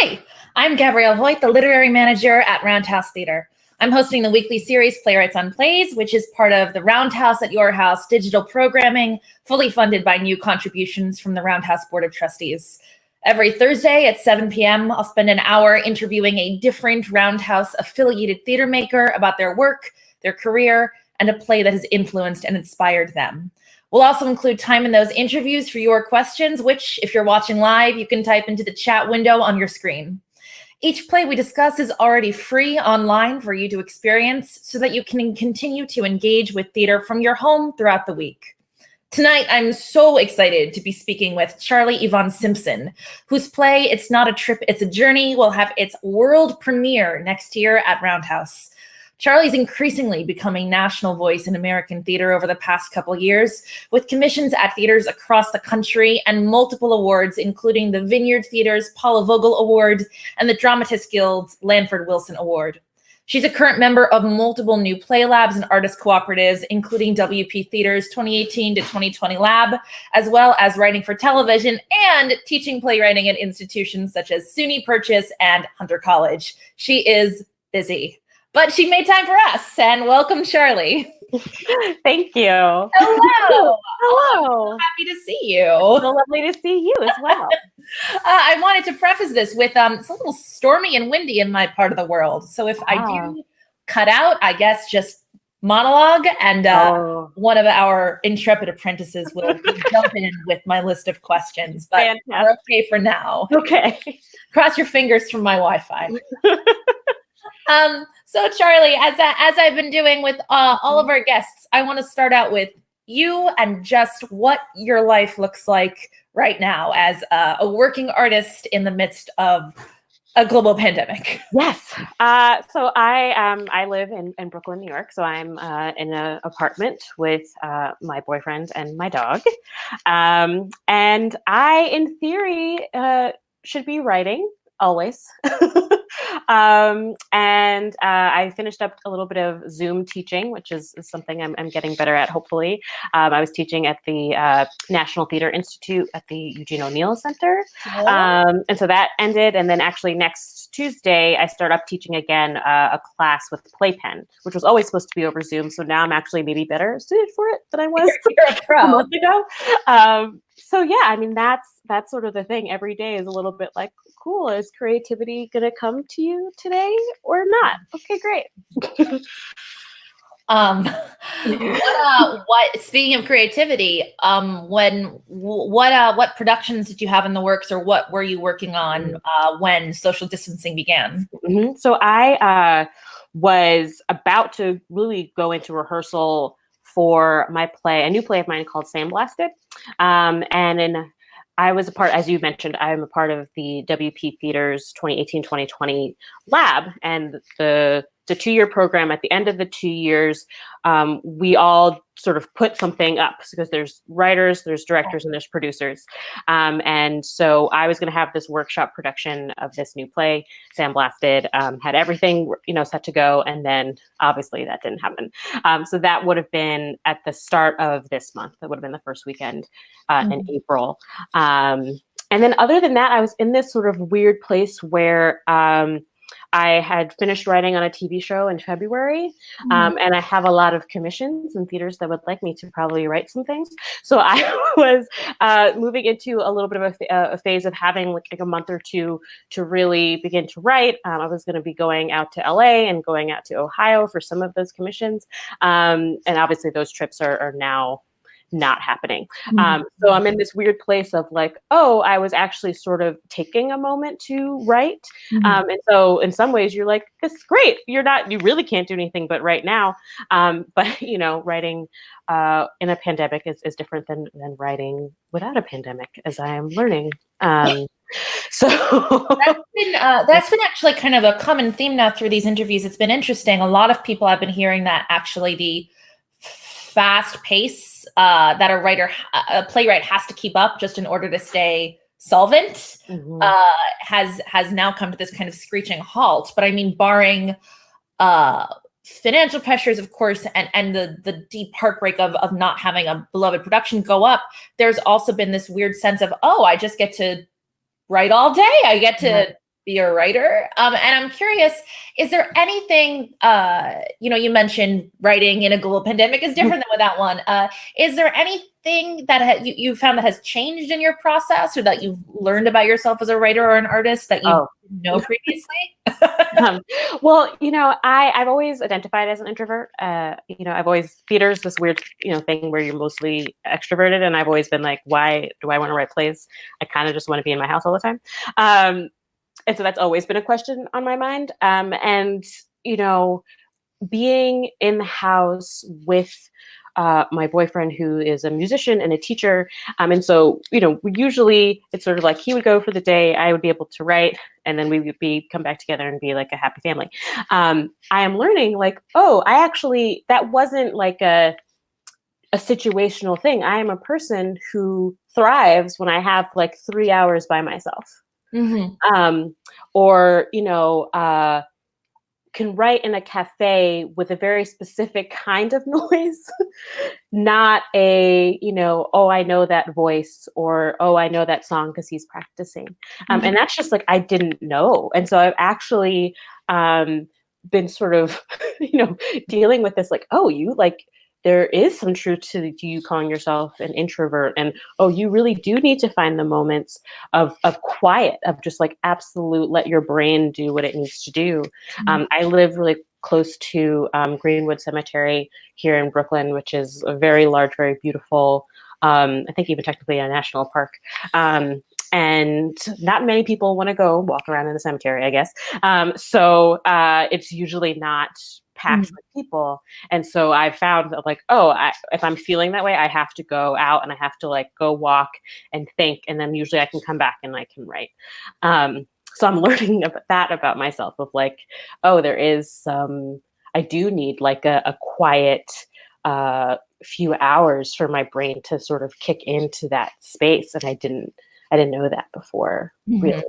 Hi, I'm Gabrielle Hoyt, the literary manager at Roundhouse Theater. I'm hosting the weekly series Playwrights on Plays, which is part of the Roundhouse at Your House digital programming, fully funded by new contributions from the Roundhouse Board of Trustees. Every Thursday at 7 p.m., I'll spend an hour interviewing a different Roundhouse-affiliated theater maker about their work, their career, and a play that has influenced and inspired them. We'll also include time in those interviews for your questions, which, if you're watching live, you can type into the chat window on your screen. Each play we discuss is already free online for you to experience so that you can continue to engage with theater from your home throughout the week. Tonight, I'm so excited to be speaking with Charly Evon Simpson, whose play, It's Not a Trip, It's a Journey, will have its world premiere next year at Roundhouse. Charly's increasingly becoming national voice in American theater over the past couple years, with commissions at theaters across the country and multiple awards, including the Vineyard Theater's Paula Vogel Award and the Dramatists Guild's Lanford Wilson Award. She's a current member of multiple new play labs and artist cooperatives, including WP Theater's 2018 to 2020 lab, as well as writing for television and teaching playwriting at institutions such as SUNY Purchase and Hunter College. She is busy. But she made time for us, and welcome, Charly. Thank you. Hello. Hello. Happy to see you. So lovely to see you as well. I wanted to preface this with it's a little stormy and windy in my part of the world. So if I do cut out, I guess just monologue, and one of our intrepid apprentices will jump in with my list of questions. But Fantastic. We're okay for now. Okay. Cross your fingers for my Wi-Fi. So Charly, as I've been doing with all of our guests, I want to start out with you and just what your life looks like right now as a working artist in the midst of a global pandemic. Yes. So I live in Brooklyn, New York. So I'm in an apartment with my boyfriend and my dog. And I, in theory, should be writing always. And I finished up a little bit of Zoom teaching, which is something I'm getting better at, hopefully. I was teaching at the National Theater Institute at the Eugene O'Neill Center. And so that ended. And then actually next Tuesday, I start up teaching again a class with Playpen, which was always supposed to be over Zoom. So now I'm actually maybe better suited for it than I was a month ago. So yeah, I mean, that's sort of the thing. Every day is a little bit like, cool, is creativity going to come to you today or not? Okay, great. Speaking of creativity, what productions did you have in the works, or what were you working on when social distancing began? Mm-hmm. So I was about to really go into rehearsal for my play, a new play of mine called Sandblasted. I was a part, as you mentioned, I'm a part of the WP Theater's 2018-2020 lab, and the 2-year program. At the end of the 2 years, we all sort of put something up because there's writers, there's directors, and there's producers. And so I was going to have this workshop production of this new play, Sandblasted, had everything, set to go. And then obviously that didn't happen. So that would have been at the start of this month. That would have been the first weekend in April. And then other than that, I was in this sort of weird place where I had finished writing on a TV show in February, and I have a lot of commissions and theaters that would like me to probably write some things. So I was moving into a little bit of a phase of having like a month or two to really begin to write. I was going to be going out to LA and going out to Ohio for some of those commissions. And obviously those trips are now not happening. So I'm in this weird place of like, I was actually sort of taking a moment to write. And so in some ways you're like, this is great. You really can't do anything but right now. But writing in a pandemic is different than writing without a pandemic, as I am learning. So that's been actually kind of a common theme now through these interviews. It's been interesting. A lot of people have been hearing that actually the fast pace that a playwright has to keep up just in order to stay solvent has now come to this kind of screeching halt. But I mean, barring financial pressures, of course, and the deep heartbreak of not having a beloved production go up, there's also been this weird sense of, I just get to write all day. I get to be a writer. And I'm curious, is there anything, you mentioned writing in a global pandemic is different than without one. Is there anything that you found that has changed in your process, or that you've learned about yourself as a writer or an artist that you didn't know previously? Well, I've always identified as an introvert. I've always, theater's this weird, thing where you're mostly extroverted. And I've always been like, why do I want to write plays? I kind of just want to be in my house all the time. And so that's always been a question on my mind. And being in the house with my boyfriend, who is a musician and a teacher. And so, usually it's sort of like he would go for the day, I would be able to write, and then we would come back together and be like a happy family. I am learning like, that wasn't like a situational thing. I am a person who thrives when I have like 3 hours by myself. Mm-hmm. Or, can write in a cafe with a very specific kind of noise, not a, I know that voice, or, I know that song because he's practicing. Mm-hmm. And that's just like, I didn't know. And so I've actually been sort of, dealing with this, like, there is some truth to you calling yourself an introvert, and you really do need to find the moments of quiet, of just like absolute, let your brain do what it needs to do. Mm-hmm. I live really close to Greenwood Cemetery here in Brooklyn, which is a very large, very beautiful, I think even technically a national park. And not many people want to go walk around in the cemetery, I guess. So it's usually not packed with people. And so I found that like, if I'm feeling that way, I have to go out and I have to like go walk and think. And then usually I can come back and I can write. So I'm learning about myself, of like, there is some, I do need like a quiet few hours for my brain to sort of kick into that space. And I didn't know that before, really.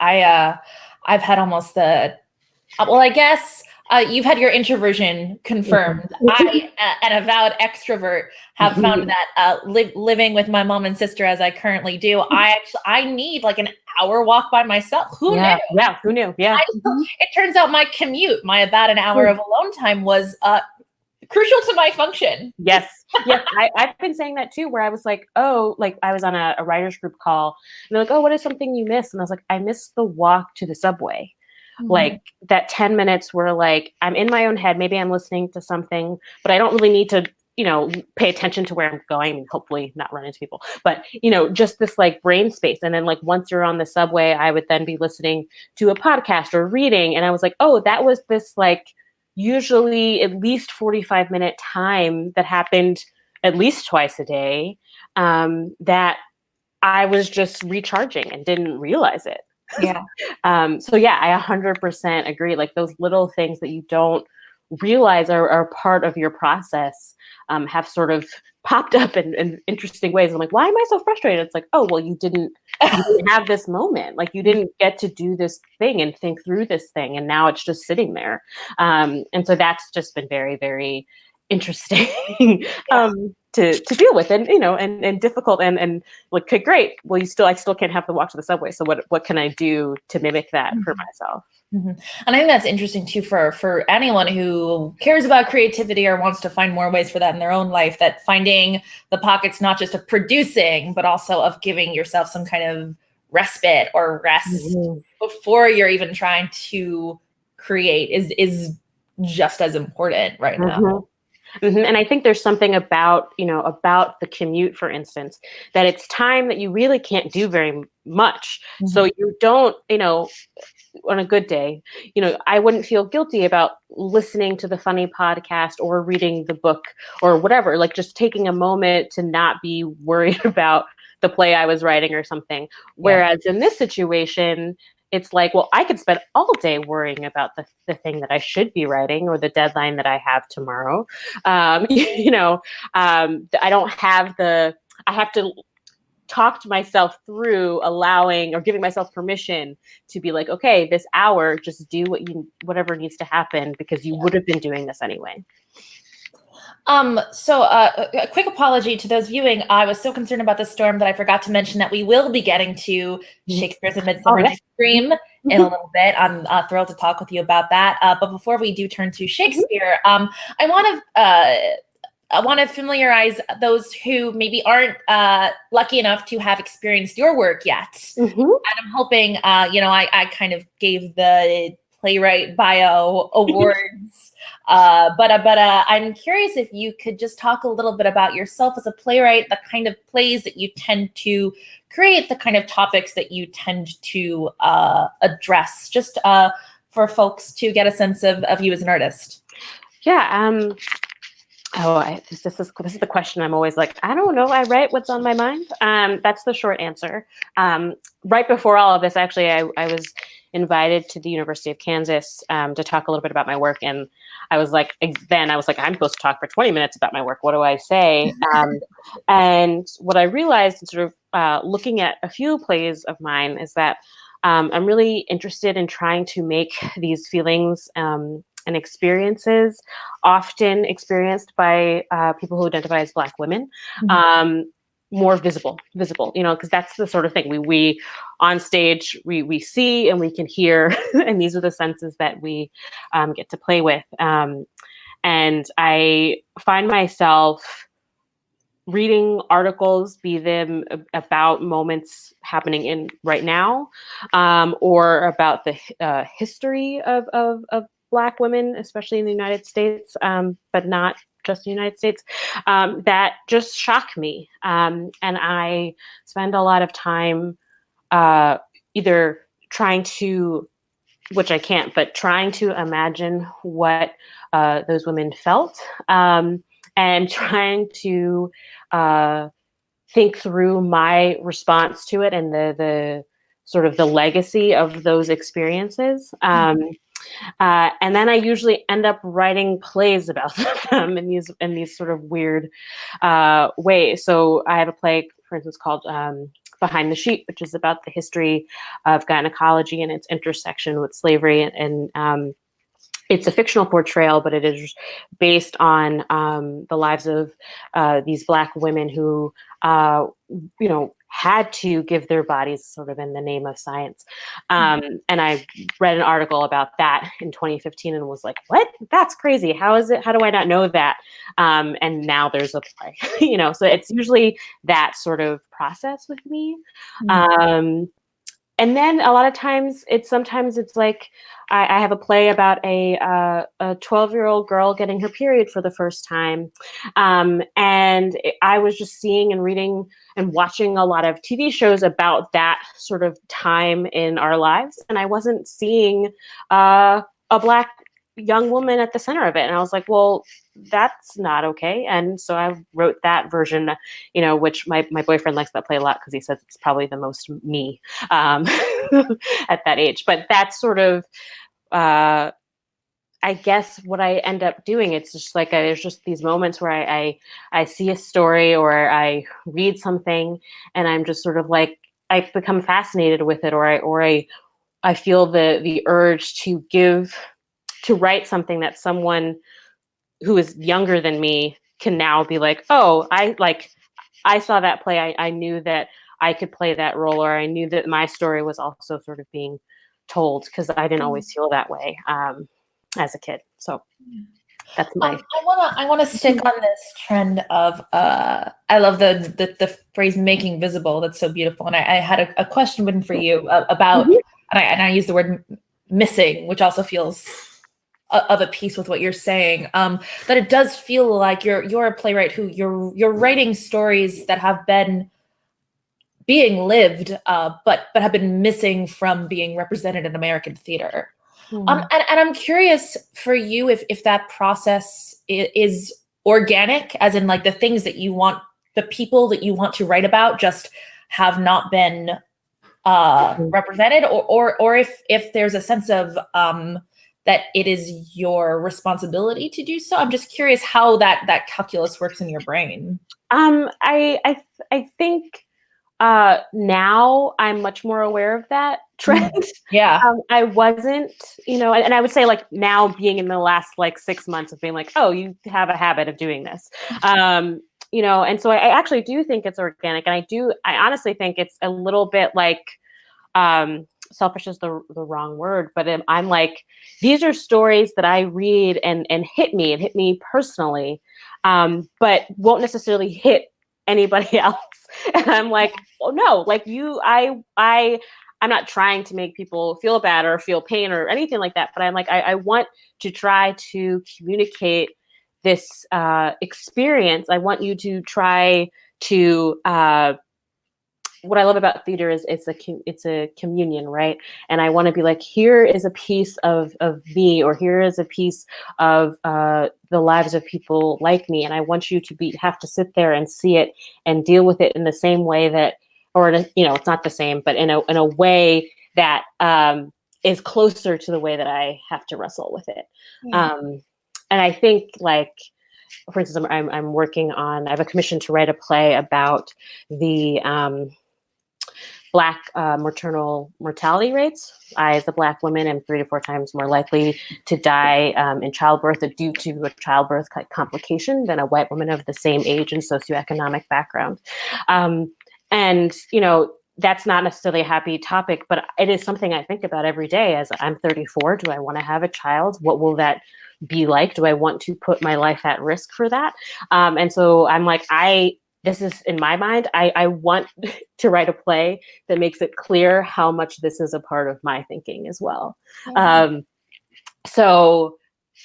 Yeah, I've had almost I guess you've had your introversion confirmed. I, an avowed extrovert, have found that living with my mom and sister, as I currently do, I need like an hour walk by myself. Who knew? Yeah, who knew? Yeah. It turns out my commute, my about an hour of alone time, was crucial to my function. Yes. I've been saying that too, where I was like, I was on a writer's group call, and they're like, what is something you miss? And I was like, I miss the walk to the subway. Mm-hmm. Like that 10 minutes where like I'm in my own head, maybe I'm listening to something, but I don't really need to, pay attention to where I'm going. I mean, hopefully not run into people, but just this like brain space. And then like once you're on the subway, I would then be listening to a podcast or reading. And I was like, that was this like usually at least 45-minute time that happened at least twice a day, that I was just recharging and didn't realize it. Yeah. So yeah, I 100% agree. Like those little things that you don't realize are part of your process, have sort of popped up in interesting ways. I'm like, why am I so frustrated? It's like, you didn't have this moment. Like you didn't get to do this thing and think through this thing. And now it's just sitting there. And so that's just been very, very interesting to deal with, and and difficult, and like, okay, great. Well, I still can't have the walk to the subway. So what can I do to mimic that for myself? Mm-hmm. And I think that's interesting too for anyone who cares about creativity or wants to find more ways for that in their own life, that finding the pockets not just of producing, but also of giving yourself some kind of respite or rest before you're even trying to create is just as important right now. Mm-hmm. And I think there's something about the commute, for instance, that it's time that you really can't do very much. Mm-hmm. So you don't, on a good day, I wouldn't feel guilty about listening to the funny podcast or reading the book or whatever, like just taking a moment to not be worried about the play I was writing or something. Whereas in this situation, it's like, well, I could spend all day worrying about the thing that I should be writing or the deadline that I have tomorrow. I don't have I have to talk to myself through allowing or giving myself permission to be like, okay, this hour, just do whatever needs to happen, because you would have been doing this anyway. So a quick apology to those viewing. I was so concerned about the storm that I forgot to mention that we will be getting to Shakespeare's A Midsummer Night's Dream in a little bit. I'm thrilled to talk with you about that. But before we do turn to Shakespeare, I want to familiarize those who maybe aren't lucky enough to have experienced your work yet. And I'm hoping, I kind of gave the Playwright Bio Awards, but I'm curious if you could just talk a little bit about yourself as a playwright, the kind of plays that you tend to create, the kind of topics that you tend to address, just for folks to get a sense of you as an artist. Yeah. This is the question I'm always like, I don't know. I write what's on my mind. That's the short answer. Right before all of this, actually, I was invited to the University of Kansas to talk a little bit about my work. And I was like, I'm supposed to talk for 20 minutes about my work. What do I say? And what I realized, sort of looking at a few plays of mine, is that I'm really interested in trying to make these feelings and experiences, often experienced by people who identify as Black women, more visible, because that's the sort of thing we on stage, we see and we can hear, and these are the senses that we get to play with. And I find myself reading articles, be them about moments happening in right now, or about the history of Black women, especially in the United States, but not just the United States, that just shock me. And I spend a lot of time either trying to, which I can't, but trying to imagine what those women felt, and trying to think through my response to it and the sort of the legacy of those experiences. And then I usually end up writing plays about them in these sort of weird ways. So I have a play, for instance, called Behind the Sheet, which is about the history of gynecology and its intersection with slavery. And it's a fictional portrayal, but it is based on the lives of these Black women who, had to give their bodies sort of in the name of science. And I read an article about that in 2015 and was like, what? That's crazy. How is it? How do I not know that? And now there's a play, so it's usually that sort of process with me. And then a lot of times it's like I have a play about a 12-year-old girl getting her period for the first time. And I was just seeing and reading and watching a lot of TV shows about that sort of time in our lives. And I wasn't seeing a Black young woman at the center of it. And I was like, well, that's not okay. And so I wrote that version, which my boyfriend likes that play a lot because he says it's probably the most me at that age. But that's sort of, I guess what I end up doing. It's just like, there's just these moments where I see a story or I read something and I'm just sort of like, I become fascinated with it, or I feel the urge to write something that someone who is younger than me can now be like, oh, I saw that play. I knew that I could play that role, or I knew that my story was also sort of being told, because I didn't always feel that way as a kid. So that's my. I want to stick on this trend of I love the phrase "making visible." That's so beautiful, and I had a question written for you about, and I use the word missing, which also feels of a piece with what you're saying, that it does feel like you're a playwright who you're writing stories that have been being lived, but have been missing from being represented in American theater. And I'm curious for you if that process is organic, as in like the things that you want, the people that you want to write about just have not been represented, or if there's a sense of that it is your responsibility to do so. I'm just curious how that calculus works in your brain. I think Now I'm much more aware of that trend. Yeah. I wasn't, and I would say like now being in the last like 6 months of being like, oh, you have a habit of doing this. And so I actually do think it's organic, and I honestly think it's a little bit like, selfish is the wrong word, but I'm like, these are stories that I read and hit me personally, but won't necessarily hit anybody else. And I'm like, oh no, like I'm not trying to make people feel bad or feel pain or anything like that, but I'm like, I want to try to communicate this experience. I want you to try to what I love about theater is it's a communion, right? And I want to be like, here is a piece of me, or here is a piece of the lives of people like me, and I want you to have to sit there and see it and deal with it in the same way that, or it's not the same, but in a way that is closer to the way that I have to wrestle with it. Yeah. And I think, like, for instance, I'm working on. I have a commission to write a play about the Black maternal mortality rates. I, as a Black woman, am 3 to 4 times more likely to die in childbirth due to a childbirth complication than a white woman of the same age and socioeconomic background. And that's not necessarily a happy topic, but it is something I think about every day. As I'm 34, do I want to have a child? What will that be like? Do I want to put my life at risk for that? And so I'm like, this is in my mind, I want to write a play that makes it clear how much this is a part of my thinking as well. Mm-hmm. So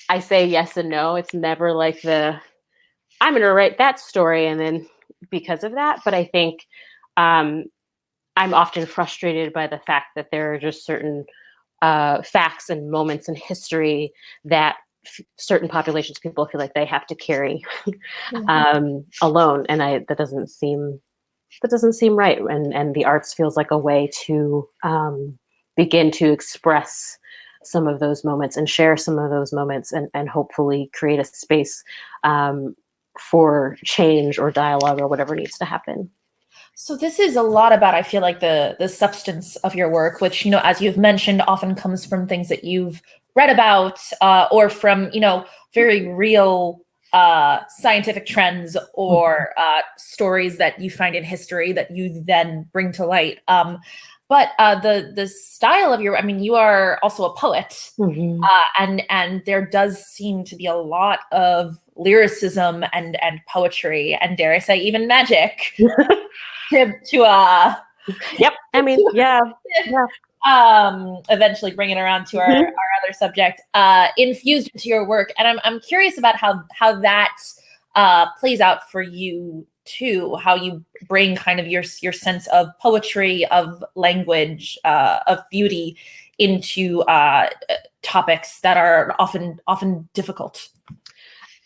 I say yes and no. It's never like I'm going to write that story and then because of that. But I think I'm often frustrated by the fact that there are just certain facts and moments in history that certain populations of people feel like they have to carry alone, and that doesn't seem right. And the arts feels like a way to begin to express some of those moments and share some of those moments, and hopefully create a space for change or dialogue or whatever needs to happen. So this is a lot about, I feel like, the substance of your work, which, as you've mentioned, often comes from things that you've read about or from, very real scientific trends or stories that you find in history that you then bring to light. But the style of you are also a poet, and there does seem to be a lot of lyricism and poetry, and dare I say even magic. Yep. I mean, yeah. Eventually bring it around to our other subject, infused into your work, and I'm curious about how that plays out for you too. How you bring kind of your sense of poetry, of language, of beauty into topics that are often difficult.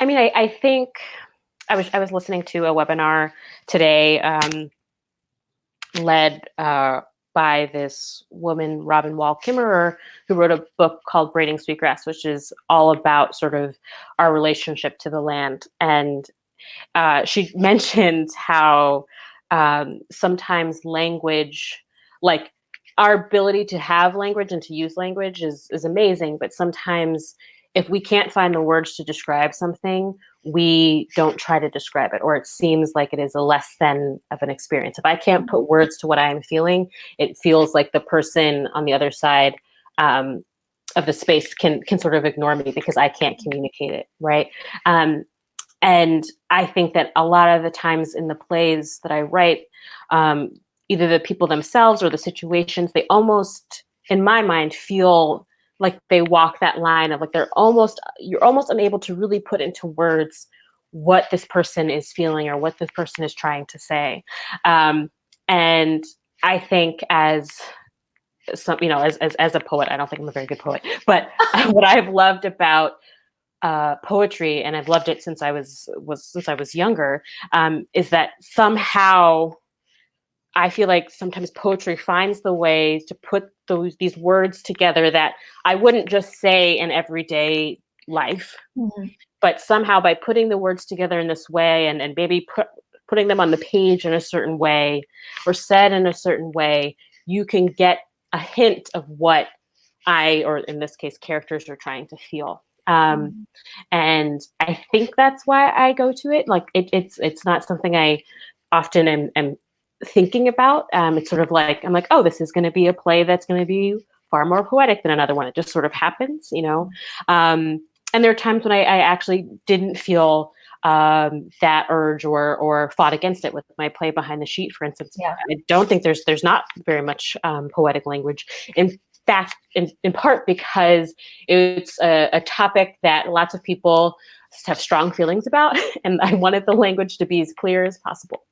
I mean, I think I was listening to a webinar today, led by this woman, Robin Wall Kimmerer, who wrote a book called Braiding Sweetgrass, which is all about sort of our relationship to the land. And she mentioned how sometimes language, like our ability to have language and to use language is amazing, but sometimes if we can't find the words to describe something, we don't try to describe it, or it seems like it is a less than of an experience. If I can't put words to what I am feeling, it feels like the person on the other side of the space can sort of ignore me because I can't communicate it, right? And I think that a lot of the times in the plays that I write, either the people themselves or the situations, they almost, in my mind, feel like they walk that line of like you're almost unable to really put into words what this person is feeling or what this person is trying to say. And I think as some, as a poet, I don't think I'm a very good poet, but what I've loved about poetry, and I've loved it since I was younger, is that somehow I feel like sometimes poetry finds the way to put these words together that I wouldn't just say in everyday life, but somehow by putting the words together in this way and maybe putting them on the page in a certain way or said in a certain way, you can get a hint of what or in this case, characters are trying to feel. And I think that's why I go to it. Like it's not something I often am thinking about. It's sort of like, I'm like, oh, this is going to be a play that's going to be far more poetic than another one. It just sort of happens, you know? And there are times when I actually didn't feel that urge or fought against it with my play Behind the Sheet, for instance. Yeah. I don't think there's not very much poetic language. In fact, in part because it's a topic that lots of people have strong feelings about, and I wanted the language to be as clear as possible.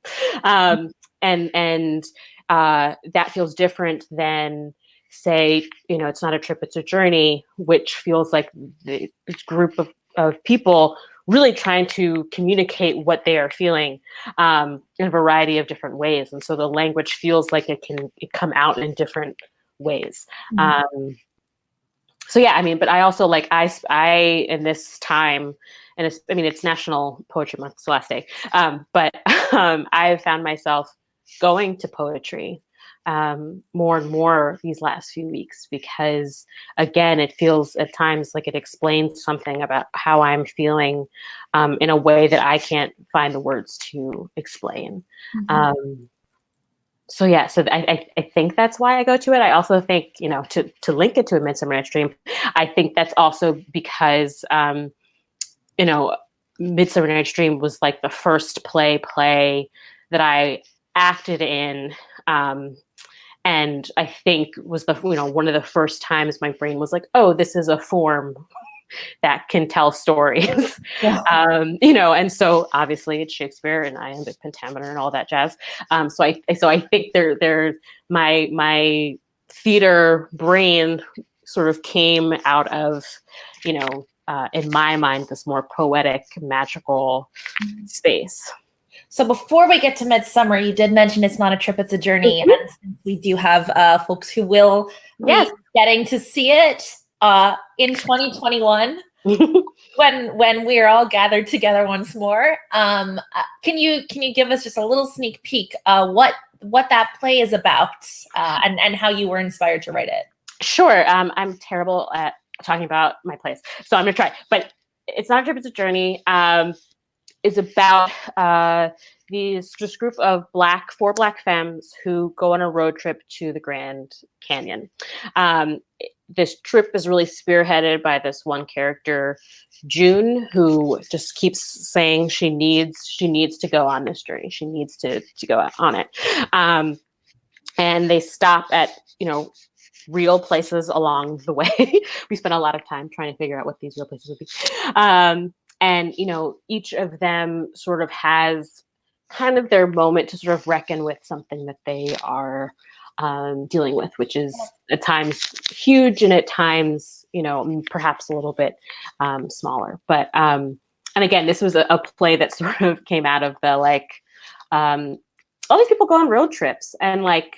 And that feels different than, say, you know, It's Not a Trip, It's a Journey, which feels like this group of people really trying to communicate what they are feeling in a variety of different ways. And so the language feels like it can come out in different ways. So yeah, I mean, but I also like, I in this time, and it's National Poetry Month, it's the last day, but I've found myself going to poetry more and more these last few weeks, because again, it feels at times like it explains something about how I'm feeling in a way that I can't find the words to explain. So yeah, so I think that's why I go to it. I also think, you know, to link it to A Midsummer Night's Dream, I think that's also because, you know, Midsummer Night's Dream was like the first play that I acted in. And I think was one of the first times my brain was like, oh, this is a form that can tell stories. Yeah. You know, and so obviously it's Shakespeare and iambic pentameter and all that jazz. So I think my theater brain sort of came out of, you know, in my mind, this more poetic, magical space. So before we get to Midsummer, you did mention It's Not a Trip, It's a Journey. And since we do have folks who will be getting to see it in 2021, when we are all gathered together once more, can you give us just a little sneak peek what that play is about and how you were inspired to write it? Sure. I'm terrible at talking about my plays, so I'm gonna try. But It's Not a Trip, It's a Journey. Is about this group of four black femmes who go on a road trip to the Grand Canyon. This trip is really spearheaded by this one character, June, who just keeps saying she needs to go on this journey. She needs to go on it. And they stop at, you know, real places along the way. We spent a lot of time trying to figure out what these real places would be. And, you know, each of them sort of has kind of their moment to sort of reckon with something that they are dealing with, which is at times huge and at times, you know, perhaps a little bit smaller. But, and again, this was a play that sort of came out of the, like, all these people go on road trips and like,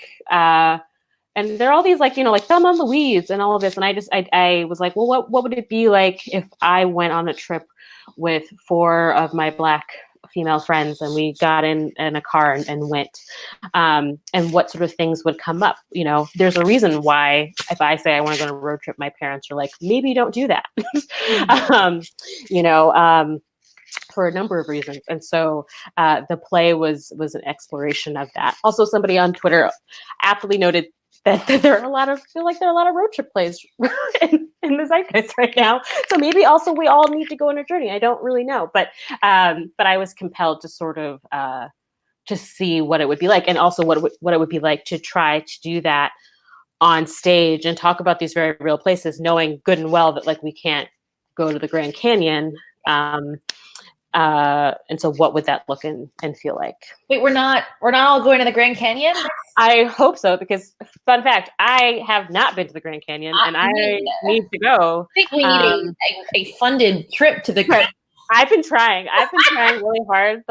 and there are all these, like, you know, like Thelma and Louise and all of this. And I was like, well, what would it be like if I went on a trip with four of my black female friends and we got in a car and went, and what sort of things would come up? You know, there's a reason why if I say I want to go on a road trip, my parents are like, maybe don't do that. You know, for a number of reasons. And so the play was an exploration of that. Also, somebody on Twitter aptly noted that there are a lot of road trip plays in the zeitgeist right now. So maybe also we all need to go on a journey. I don't really know, but I was compelled to sort of to see what it would be like, and also what it would be like to try to do that on stage and talk about these very real places, knowing good and well that like we can't go to the Grand Canyon. And so what would that look and feel like? Wait, we're not all going to the Grand Canyon? I hope so, because fun fact, I have not been to the Grand Canyon and I need to go. I think we need a funded trip to the Grand Canyon. I've been trying really hard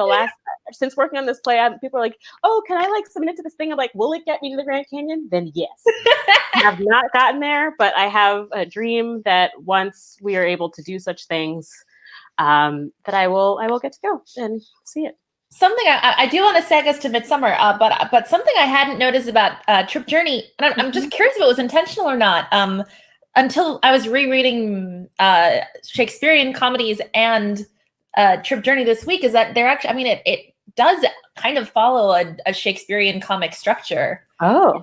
since working on this play. People are like, oh, can I like submit to this thing? I'm like, will it get me to the Grand Canyon? Then yes. I have not gotten there, but I have a dream that once we are able to do such things, that I will get to go and see it. Something I do want to seg us to Midsummer, but something I hadn't noticed about Trip Journey, and I'm just curious if it was intentional or not. Until I was rereading Shakespearean comedies and Trip Journey this week, is that they're actually, I mean, it does kind of follow a Shakespearean comic structure. Oh,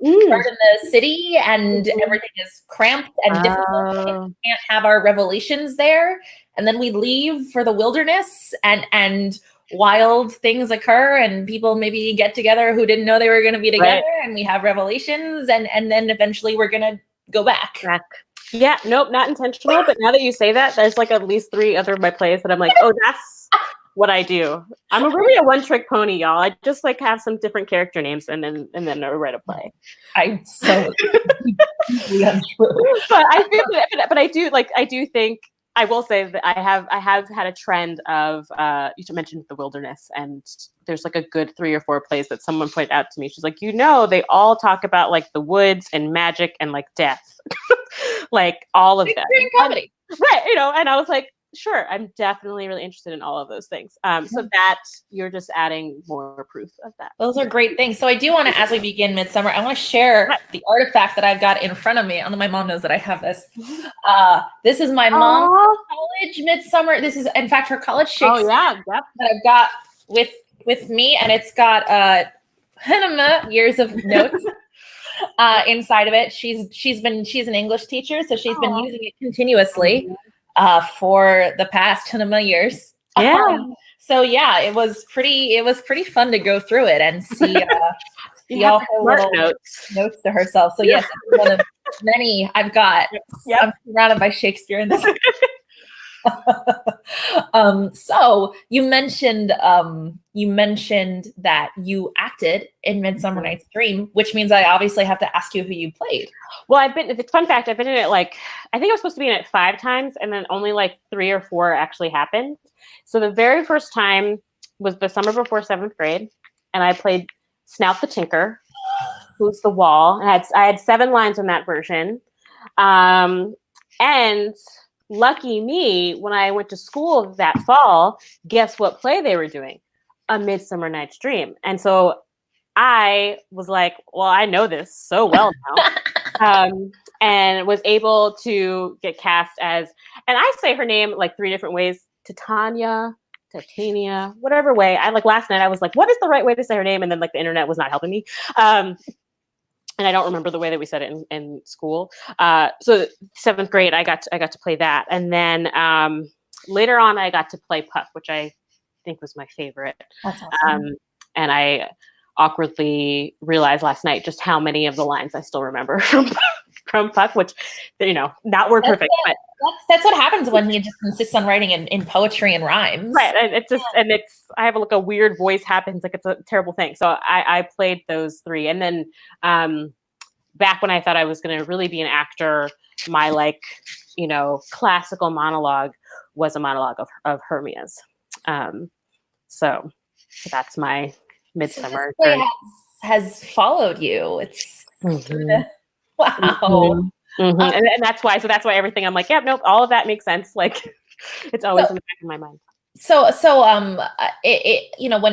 we start in the city and everything is cramped and difficult. And we can't have our revelations there, and then we leave for the wilderness, and wild things occur, and people maybe get together who didn't know they were going to be together, and we have revelations, and then eventually we're going to go back. Yeah, nope, not intentional. But now that you say that, there's like at least 3 other of my plays that I'm like, oh, that's what I do. I'm really a one-trick pony, y'all. I just like have some different character names and then I write a play. I'm so deeply untrue. But I feel but I do think I will say that I have had a trend of you mentioned the wilderness, and there's like a good 3 or 4 plays that someone pointed out to me. She's like, they all talk about like the woods and magic and like death, like all of that. Comedy. Right, and I was like, sure, I'm definitely really interested in all of those things. So that you're just adding more proof of that. Those are great things. So I do want to, as we begin Midsummer, I want to share the artifact that I've got in front of me. My mom knows that I have this. This is my mom's college Midsummer. This is, in fact, her college Shakespeare that I've got with me, and it's got years of notes inside of it. She's an English teacher, so she's been using it continuously for the past years. Yeah. So yeah, it was pretty fun to go through it and see all her little notes to herself. So yes, one of many I've got. Yep. I'm surrounded by Shakespeare in this. So you mentioned that you acted in Midsummer Night's Dream, which means I obviously have to ask you who you played. Well, fun fact, I've been in it like, I think I was supposed to be in it 5 times, and then only like 3 or 4 actually happened. So the very first time was the summer before 7th grade, and I played Snout the Tinker, who's the wall. And I had 7 lines in that version. And lucky me, when I went to school that fall, guess what play they were doing? A Midsummer Night's Dream. And so I was like, well, I know this so well now. And was able to get cast as, and I say her name like 3 different ways: Titania, whatever way. Last night I was like, what is the right way to say her name? And then like the internet was not helping me. And I don't remember the way that we said it in school. So 7th grade, I got to play that. And then later on, I got to play Puck, which I think was my favorite. That's awesome. And I awkwardly realized last night just how many of the lines I still remember from Puck, which, not word perfect. But that's what happens when you just insist on writing in poetry and rhymes. Right. And I have a weird voice happens. Like, it's a terrible thing. So I played those 3. And then back when I thought I was going to really be an actor, my classical monologue was a monologue of Hermia's. So that's my Midsummer. So has followed you. It's wow. Mm-hmm. And that's why everything I'm like, yeah, nope, all of that makes sense. Like, it's always in the back of my mind. So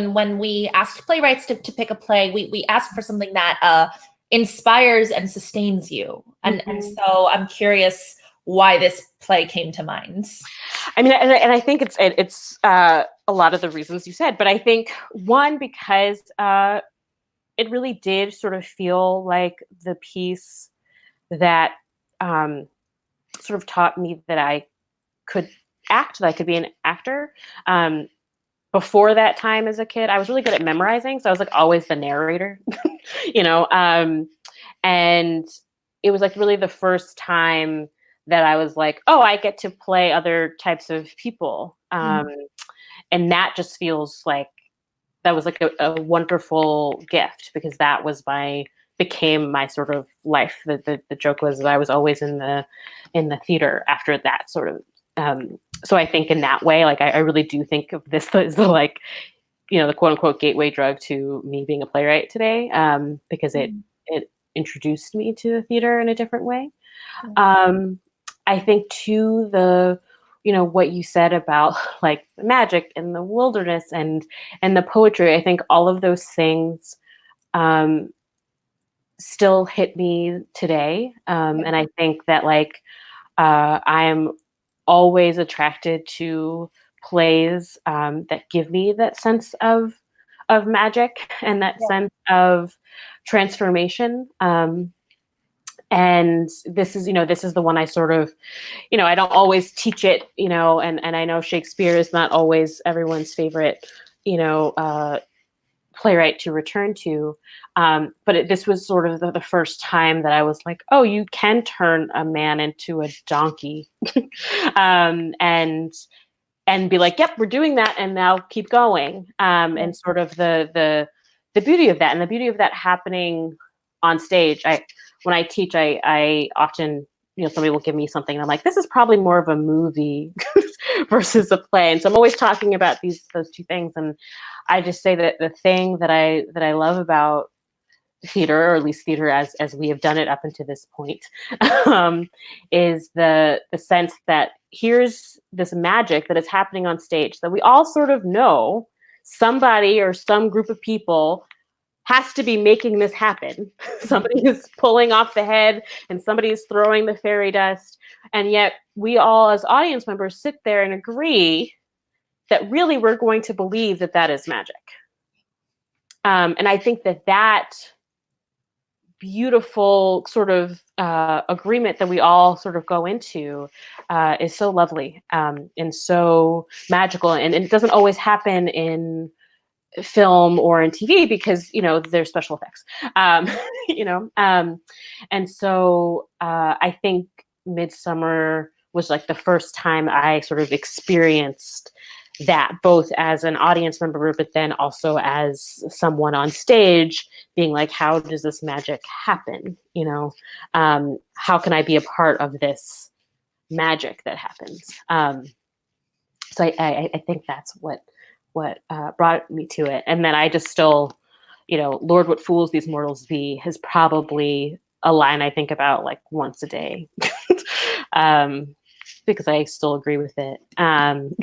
when we asked Playwrights to pick a play, we asked for something that inspires and sustains you. And so I'm curious why this play came to mind. I mean, and I think it's a lot of the reasons you said, but I think one, because it really did sort of feel like the piece that sort of taught me that I could act, that I could be an actor. Before that time as a kid, I was really good at memorizing. So I was like always the narrator, and it was like really the first time that I was like, oh, I get to play other types of people. And that just feels like that was like a wonderful gift, because that was became my sort of life. The joke was that I was always in the theater after that sort of. So I think in that way, like I really do think of this as the the quote unquote gateway drug to me being a playwright today, because it introduced me to the theater in a different way. I think too, what you said about like the magic and the wilderness and the poetry. I think all of those things still hit me today. And I think that like I'm always attracted to plays that give me that sense of magic and that sense of transformation. And this is the one I sort of, I don't always teach it, and I know Shakespeare is not always everyone's favorite, playwright to return to. But this was sort of the first time that I was like, oh, you can turn a man into a donkey. And be like, yep, we're doing that, and now keep going. And sort of the beauty of that, and the beauty of that happening on stage. When I teach, I often, somebody will give me something, and I'm like, this is probably more of a movie versus a play. And so I'm always talking about those two things. And I just say that the thing that I love about theater, or at least theater as we have done it up until this point, is the sense that here's this magic that is happening on stage that we all sort of know somebody or some group of people has to be making this happen. Somebody is pulling off the head and somebody is throwing the fairy dust. And yet we all as audience members sit there and agree that really we're going to believe that that is magic. And I think that beautiful sort of agreement that we all sort of go into is so lovely and so magical. And it doesn't always happen in film or in TV because, there's special effects, and so I think Midsummer was like the first time I sort of experienced that, both as an audience member, but then also as someone on stage being like, how does this magic happen? How can I be a part of this magic that happens? So I think that's what brought me to it. And then I just still, Lord, what fools these mortals be is probably a line I think about like once a day. Because I still agree with it. It's on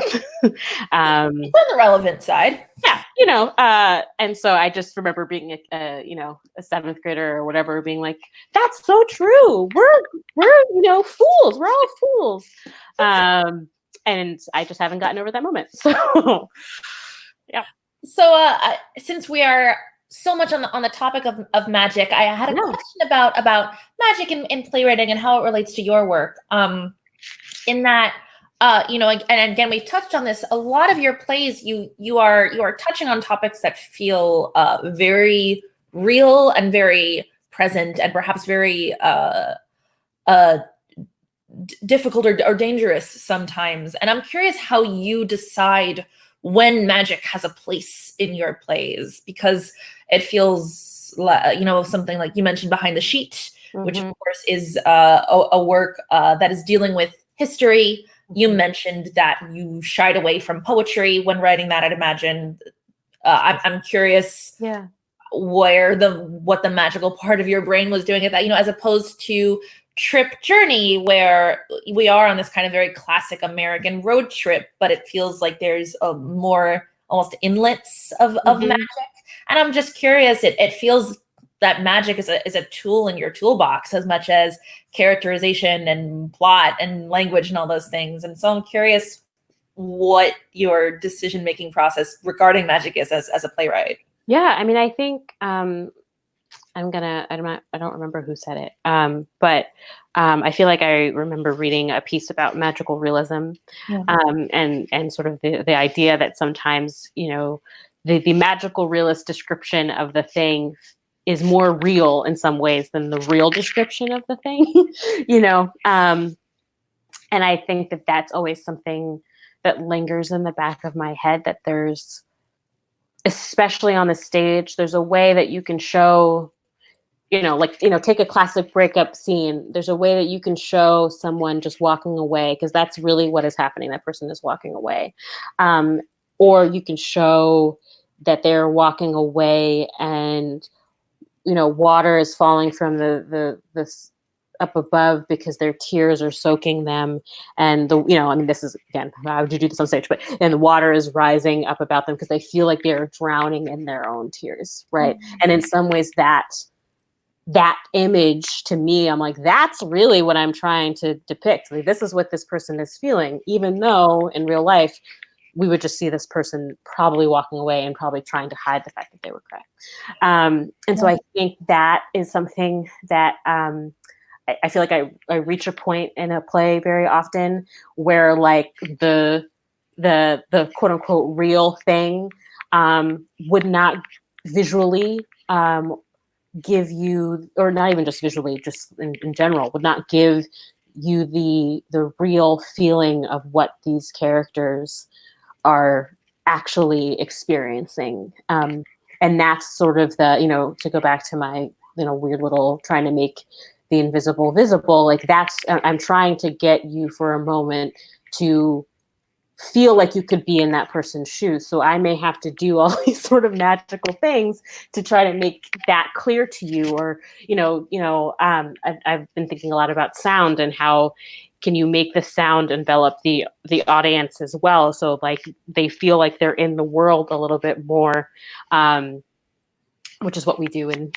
the relevant side. Yeah, and so I just remember being a seventh grader or whatever, being like, that's so true. We're fools. We're all fools. And I just haven't gotten over that moment. So yeah. So since we are so much on the topic of magic, I had a question about magic in playwriting and how it relates to your work. In that, and again, we've touched on this. A lot of your plays, you are touching on topics that feel very real and very present, and perhaps very difficult or dangerous sometimes. And I'm curious how you decide when magic has a place in your plays, because it feels like, something like you mentioned, Behind the Sheet, which of course is a work that is dealing with history. You mentioned that you shied away from poetry when writing that, I'd imagine. I'm curious what the magical part of your brain was doing at that, as opposed to Trip Journey, where we are on this kind of very classic American road trip, but it feels like there's a more almost inlets of magic. And I'm just curious, it feels that magic is a tool in your toolbox as much as characterization and plot and language and all those things. And so I'm curious what your decision-making process regarding magic is as a playwright. Yeah, I mean, I think I don't remember who said it, but I feel like I remember reading a piece about magical realism, and sort of the idea that sometimes, the magical realist description of the thing is more real in some ways than the real description of the thing, and I think that that's always something that lingers in the back of my head, that there's, especially on the stage, there's a way that you can show, take a classic breakup scene. There's a way that you can show someone just walking away, because that's really what is happening. That person is walking away. Or you can show that they're walking away and, water is falling from the up above because their tears are soaking them. And this is, again, how would you do this on stage? And the water is rising up about them because they feel like they're drowning in their own tears, right? Mm-hmm. And in some ways that image to me, I'm like, that's really what I'm trying to depict. Like, this is what this person is feeling, even though in real life, we would just see this person probably walking away and probably trying to hide the fact that they were crying. So I think that is something that I feel like I reach a point in a play very often where like the quote unquote real thing would not visually give you, or not even just visually, just in general, would not give you the real feeling of what these characters are actually experiencing. And that's sort of the, to go back to my, weird little trying to make the invisible visible, like I'm trying to get you for a moment to feel like you could be in that person's shoes. So I may have to do all these sort of magical things to try to make that clear to you. Or, I've been thinking a lot about sound and how can you make the sound envelop the audience as well. So like they feel like they're in the world a little bit more, which is what we do in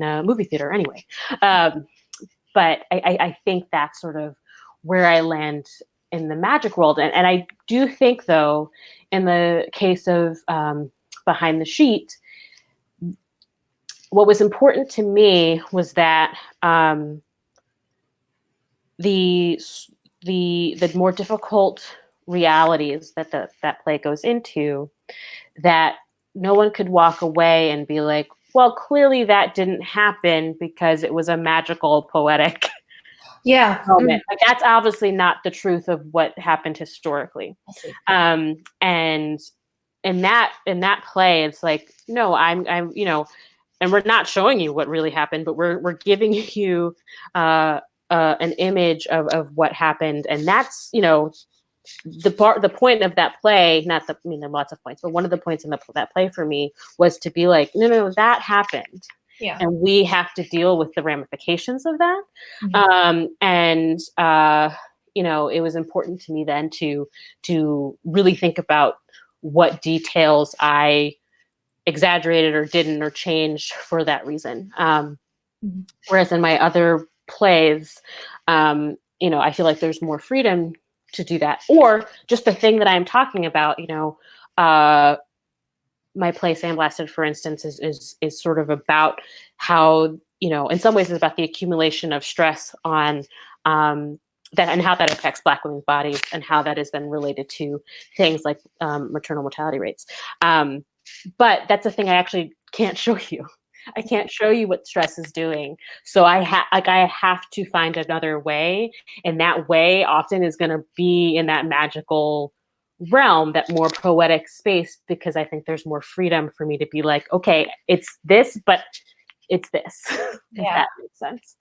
a movie theater anyway. But I think that's sort of where I land in the magic world. And I do think, though, in the case of Behind the Sheet, what was important to me was that the more difficult realities that that play goes into, that no one could walk away and be like, well, clearly that didn't happen because it was a magical, poetic moment. Like, that's obviously not the truth of what happened historically. And in that play, it's like, no, I'm and we're not showing you what really happened, but we're giving you an image of what happened. And that's, the point of that play, there are lots of points, but one of the points in that play for me was to be like, no, that happened. Yeah. And we have to deal with the ramifications of that. Mm-hmm. It was important to me then to really think about what details I exaggerated or didn't or changed for that reason. Mm-hmm. Whereas in my other plays, I feel like there's more freedom to do that. Or just the thing that I'm talking about, my play Sandblasted, for instance, is sort of about how, in some ways it's about the accumulation of stress on that and how that affects Black women's bodies and how that is then related to things like maternal mortality rates. But that's a thing I actually can't show you. I can't show you what stress is doing. So I have to find another way. And that way often is going to be in that magical realm, that more poetic space, because I think there's more freedom for me to be like, okay, it's this, but it's this. If that makes sense.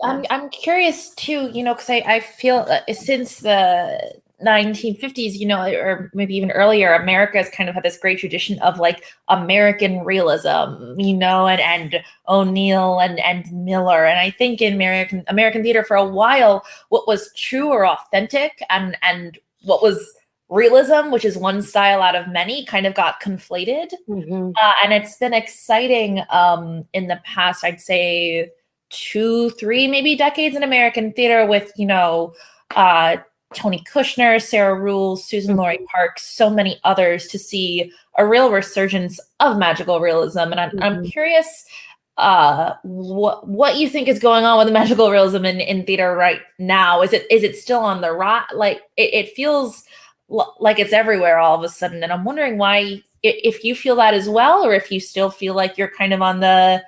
I'm curious too, because I feel since the 1950s, or maybe even earlier, America has kind of had this great tradition of like American realism, and O'Neill and Miller. And I think in American theater for a while, what was true or authentic and what was realism, which is one style out of many, kind of got conflated. Mm-hmm. And it's been exciting in the past, I'd say 2-3 maybe decades in American theater with, Tony Kushner, Sarah Ruhl, Susan Laurie Parks, so many others, to see a real resurgence of magical realism. And I'm curious what you think is going on with the magical realism in theater right now. Is it still on the rise? Like it feels like it's everywhere all of a sudden. And I'm wondering why, if you feel that as well, or if you still feel like you're kind of on the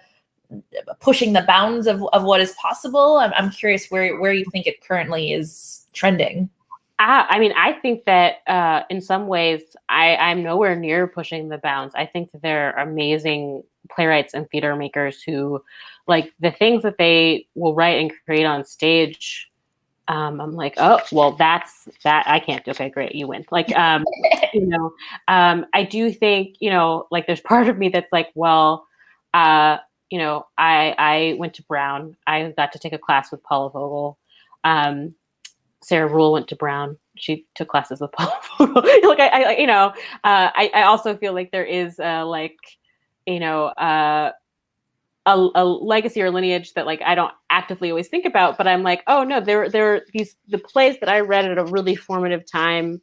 pushing the bounds of what is possible. I'm curious where you think it currently is trending. I think that in some ways I'm nowhere near pushing the bounds. I think that there are amazing playwrights and theater makers who, like, the things that they will write and create on stage. I'm like, oh, well, that's that. I can't. Okay, great. You win. Like, I do think, like, there's part of me that's like, well, I went to Brown. I got to take a class with Paula Vogel. Sarah Rule went to Brown. She took classes with Paula Vogel. Like I also feel like there is a legacy or lineage that like I don't actively always think about, but I'm like, oh no, there are the plays that I read at a really formative time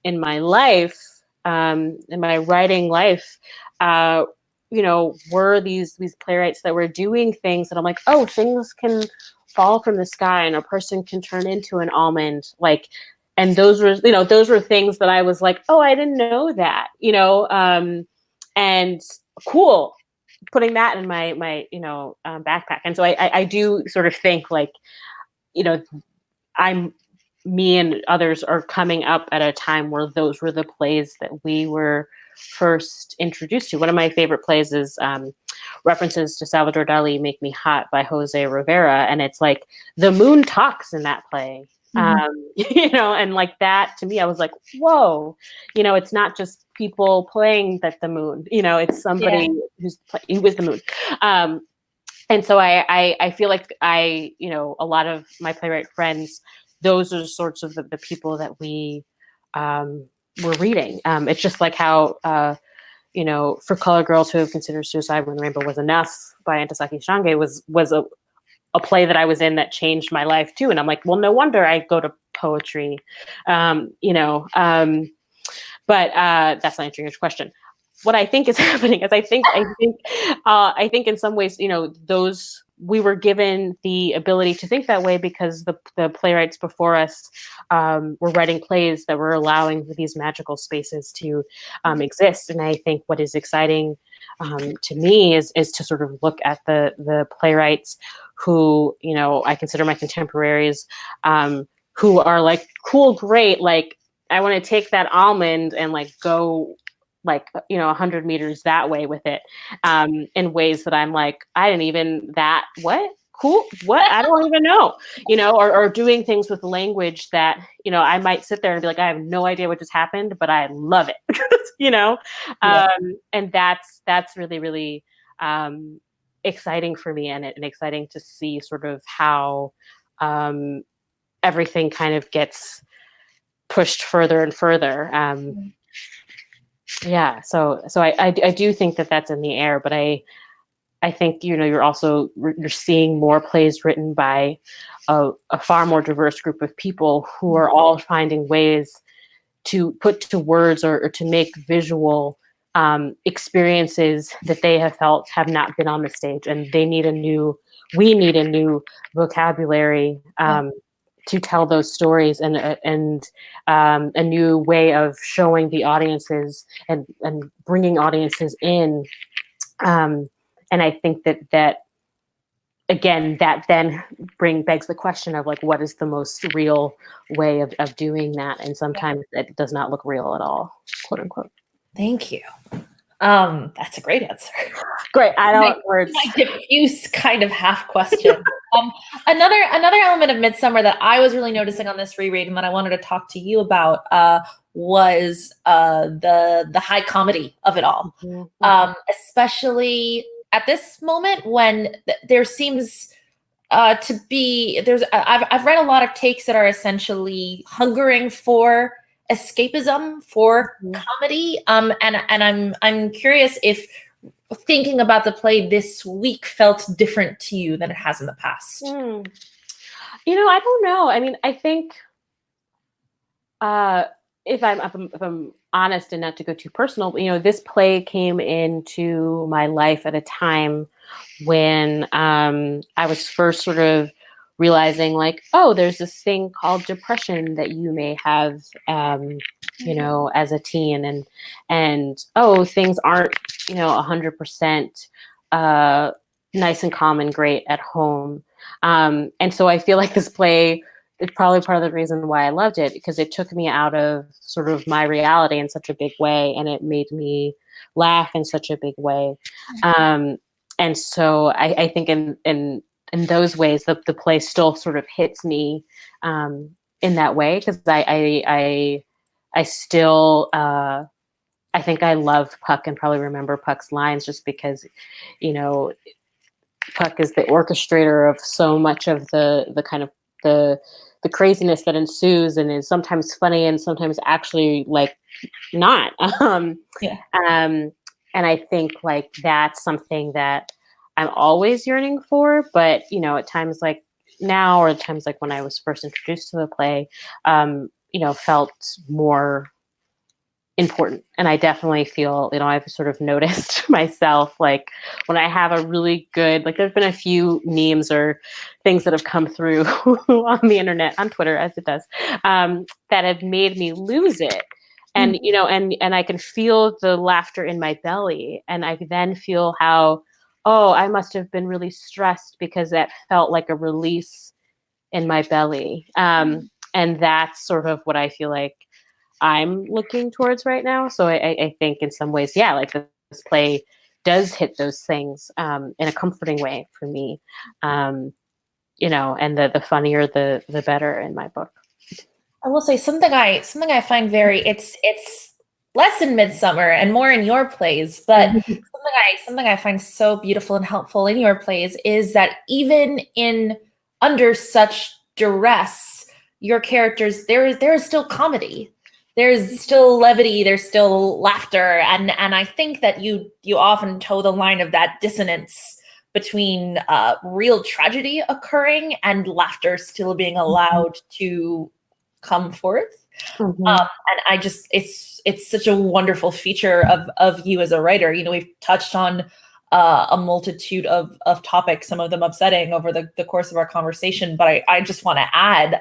in my life, in my writing life, were these playwrights that were doing things that I'm like, oh, things can fall from the sky and a person can turn into an almond, like, and those were things that I was like, oh, I didn't know that, and cool, putting that in my backpack. And so I do sort of think like, me and others are coming up at a time where those were the plays that we were first introduced to. One of my favorite plays is references to Salvador Dali, Make Me Hot by Jose Rivera. And it's like the moon talks in that play. And like that to me, I was like, whoa, it's not just people playing that the moon, it's somebody who was the moon. And so I feel like a lot of my playwright friends, those are the sorts of the people that we were reading. It's just like how, For Color Girls Who Have Considered Suicide When the Rainbow Was Enough by Antasaki Shange was a play that I was in that changed my life too. And I'm like, well, no wonder I go to poetry, but that's not answering your question. What I think is happening is I think in some ways, those we were given the ability to think that way because the playwrights before us were writing plays that were allowing these magical spaces to exist. And I think what is exciting to me is to sort of look at the playwrights who, I consider my contemporaries, who are like, cool, great. Like, I want to take that almond and like go 100 meters that way with it, in ways that I'm like, I didn't even what? Cool. What? I don't even know, or doing things with language that, I might sit there and be like, I have no idea what just happened, but I love it, and that's really, really, exciting for me and exciting to see sort of how, everything kind of gets pushed further and further. Yeah, so I do think that that's in the air, but I think you're seeing more plays written by a far more diverse group of people who are all finding ways to put to words or to make visual experiences that they have felt have not been on the stage, and we need a new vocabulary to tell those stories, and a new way of showing the audiences and bringing audiences in. And I think that again, that then begs the question of like, what is the most real way of doing that? And sometimes it does not look real at all, quote unquote. Thank you. That's a great answer. Great. I don't words. My diffuse kind of half question. Another element of MIDSUMMER that I was really noticing on this reread and that I wanted to talk to you about was the high comedy of it all, especially at this moment when there seems to be I've read a lot of takes that are essentially hungering for escapism, for comedy, and I'm curious if thinking about the play this week felt different to you than it has in the past. I don't know. I mean, I think if I'm honest and not to go too personal, this play came into my life at a time when I was first sort of realizing like, oh, there's this thing called depression that you may have, as a teen, and oh, things aren't, 100% nice and calm and great at home. And so I feel like this play is probably part of the reason why I loved it, because it took me out of sort of my reality in such a big way, and it made me laugh in such a big way. And so I think in those ways, the play still sort of hits me in that way, because I still I think I love Puck and probably remember Puck's lines just because, Puck is the orchestrator of so much of the kind of the craziness that ensues and is sometimes funny and sometimes actually like not. Yeah. And I think like that's something that I'm always yearning for, but you know, at times like now or at times like when I was first introduced to the play, you know, felt more important. And I definitely feel, you know, I've sort of noticed myself, like when I have a really good, like there's been a few memes or things that have come through on the internet, on Twitter, as it does, that have made me lose it. And, you know, and I can feel the laughter in my belly. And I then feel how, oh, I must have been really stressed because that felt like a release in my belly. And that's sort of what I feel like I'm looking towards right now. So I think in some ways, yeah, like this play does hit those things in a comforting way for me. You know, and the funnier the better in my book. I will say something I find very it's less in Midsummer and more in your plays, but something I find so beautiful and helpful in your plays is that even in under such duress, your characters there is still comedy. There's still levity, there's still laughter, and I think that you often toe the line of that dissonance between real tragedy occurring and laughter still being allowed to come forth. And I just it's such a wonderful feature of you as a writer. You know, we've touched on a multitude of topics, some of them upsetting over the course of our conversation, but I just want to add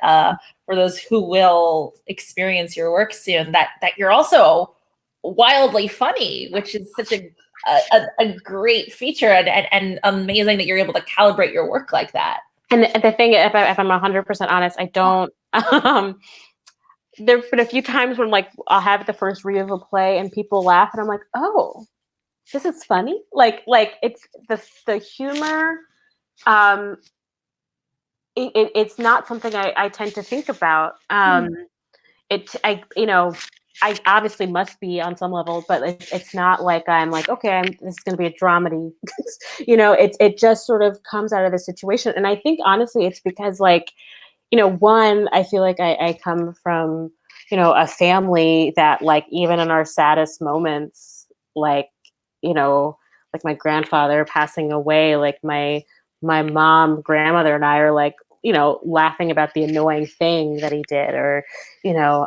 for those who will experience your work soon that you're also wildly funny, which is such a great feature and amazing that you're able to calibrate your work like that. And the thing, if I'm 100% honest, I don't. There've been a few times when like I'll have the first read of a play and people laugh, and I'm like, oh, this is funny. Like it's the humor. It's not something I tend to think about. You know, I obviously must be on some level, but it's not like I'm like, okay, this is going to be a dramedy. You know, it just sort of comes out of the situation. And I think honestly, it's because like, you know, one, I feel like I come from, you know, a family that like, even in our saddest moments, like, you know, like my grandfather passing away, like my mom, grandmother and I are like, you know, laughing about the annoying thing that he did, or, you know,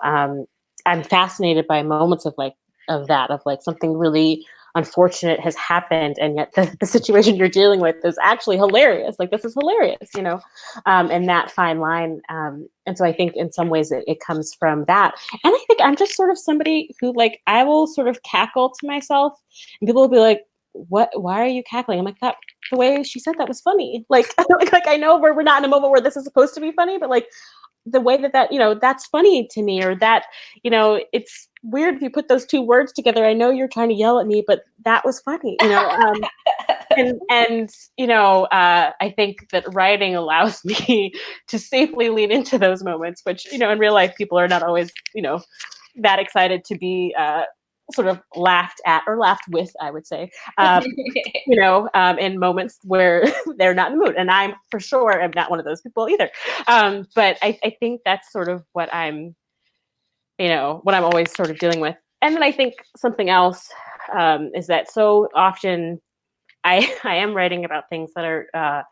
I'm fascinated by moments of like, of like something really unfortunate has happened, and yet the situation you're dealing with is actually hilarious. Like, this is hilarious, you know, and that fine line. And so I think in some ways it comes from that. And I think I'm just sort of somebody who like, I will sort of cackle to myself and people will be like, why are you cackling? I'm like, that the way she said that was funny. Like, like I know we're not in a moment where this is supposed to be funny, but like the way that, you know, that's funny to me, or that, you know, it's weird if you put those two words together. I know you're trying to yell at me, but that was funny, you know? And, you know, I think that writing allows me to safely lean into those moments, which, you know, in real life, people are not always, you know, that excited to be, sort of laughed at or laughed with, I would say, you know, in moments where they're not in the mood. And I'm for sure am not one of those people either. But I think that's sort of what I'm, you know, what I'm always sort of dealing with. And then I think something else is that so often I am writing about things that are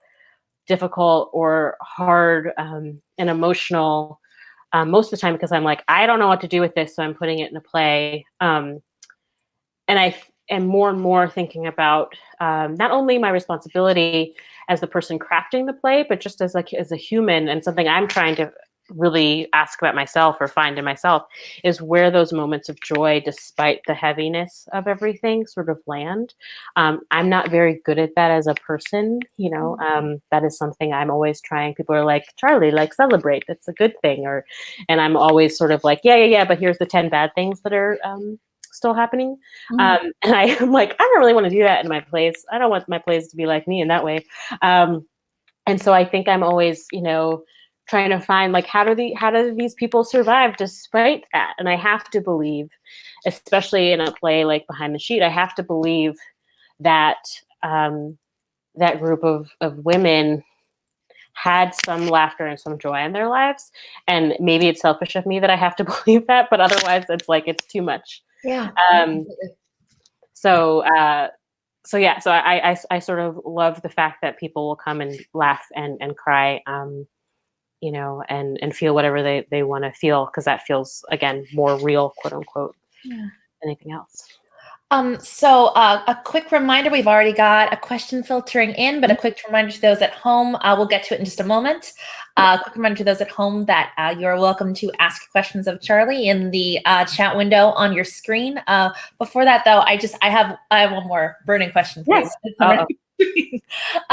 difficult or hard and emotional most of the time, because I'm like, I don't know what to do with this, so I'm putting it in a play. And I am more and more thinking about not only my responsibility as the person crafting the play, but just as like as a human, and something I'm trying to really ask about myself or find in myself is where those moments of joy, despite the heaviness of everything, sort of land. I'm not very good at that as a person, you know. That is something I'm always trying. People are like, Charly, like celebrate, that's a good thing, and I'm always sort of like, yeah, but here's the 10 bad things that are still happening. And I am like, I don't really want to do that in my plays. I don't want my plays to be like me in that way. And so I think I'm always, you know, trying to find like, how do these people survive despite that? And I have to believe, especially in a play like Behind the Sheet, I have to believe that that group of women had some laughter and some joy in their lives. And maybe it's selfish of me that I have to believe that, but otherwise it's like, it's too much. Yeah. So I sort of love the fact that people will come and laugh and cry, you know, and feel whatever they want to feel, because that feels, again, more real, quote unquote, than anything else. So a quick reminder, we've already got a question filtering in, but a quick reminder to those at home, we'll get to it in just a moment. Quick reminder to those at home that you're welcome to ask questions of Charly in the chat window on your screen. Before that, though, I have one more burning question for you.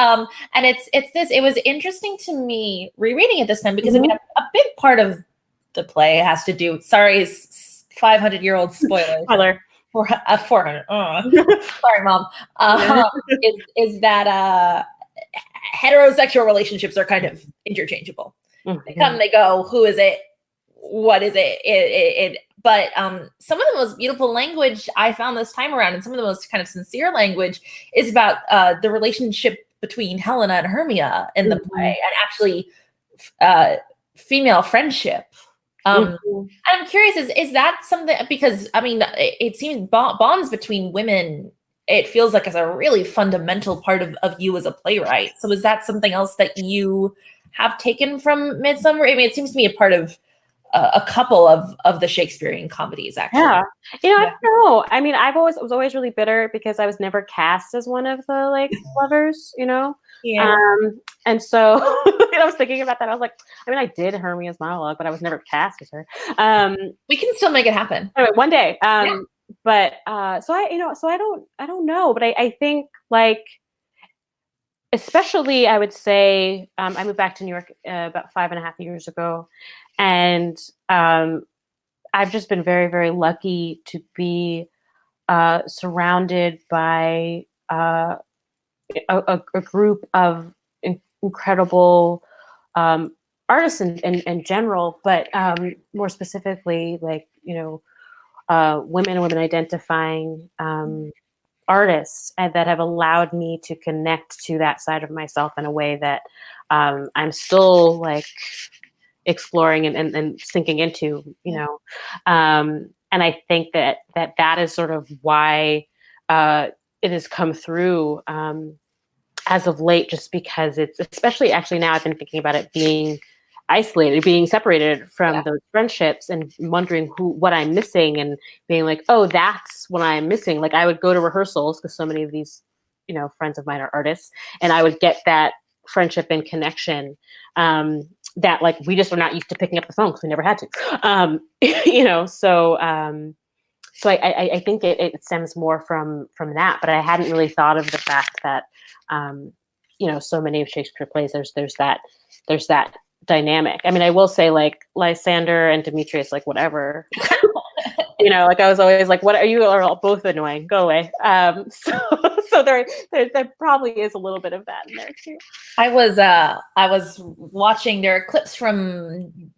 And it's this. It was interesting to me rereading it this time because I mean a big part of the play has to do. Sorry, 500-year-old spoiler. 400. Sorry, Mom. Is that heterosexual relationships are kind of interchangeable. They come, they go. Who is it? What is it? But some of the most beautiful language I found this time around, and some of the most kind of sincere language, is about the relationship between Helena and Hermia in the play, and actually female friendship. I'm curious, is that something, because I mean, it seems bonds between women, it feels like is a really fundamental part of you as a playwright. So is that something else that you have taken from Midsummer? I mean, it seems to me a part of a couple of the Shakespearean comedies, actually. Yeah. You know, I don't know. I mean, I was always really bitter because I was never cast as one of the like lovers, you know? Yeah. And so I was thinking about that. I was like, I mean, I did Hermia's monologue, but I was never cast as her. We can still make it happen. Anyway, one day. But so I don't know, but I think like, especially I would say, I moved back to New York about 5.5 years ago. And I've just been very, very lucky to be surrounded by a group of incredible artists in general, but more specifically, like, you know, women and women identifying artists, and that have allowed me to connect to that side of myself in a way that I'm still like exploring and sinking into, you know. And I think that is sort of why it has come through as of late, just because it's, especially actually now I've been thinking about it being isolated, being separated from those friendships, and wondering what I'm missing, and being like, oh, that's what I'm missing. Like I would go to rehearsals because so many of these, you know, friends of mine are artists, and I would get that friendship and connection that like we just are not used to picking up the phone because we never had to, you know. So I think it stems more from that, but I hadn't really thought of the fact that you know, so many of Shakespeare plays there's that dynamic. I mean, I will say like Lysander and Demetrius, like whatever. You know, like I was always like, what are you are all both annoying, go away. So there probably is a little bit of that in there too. I was watching, there are clips from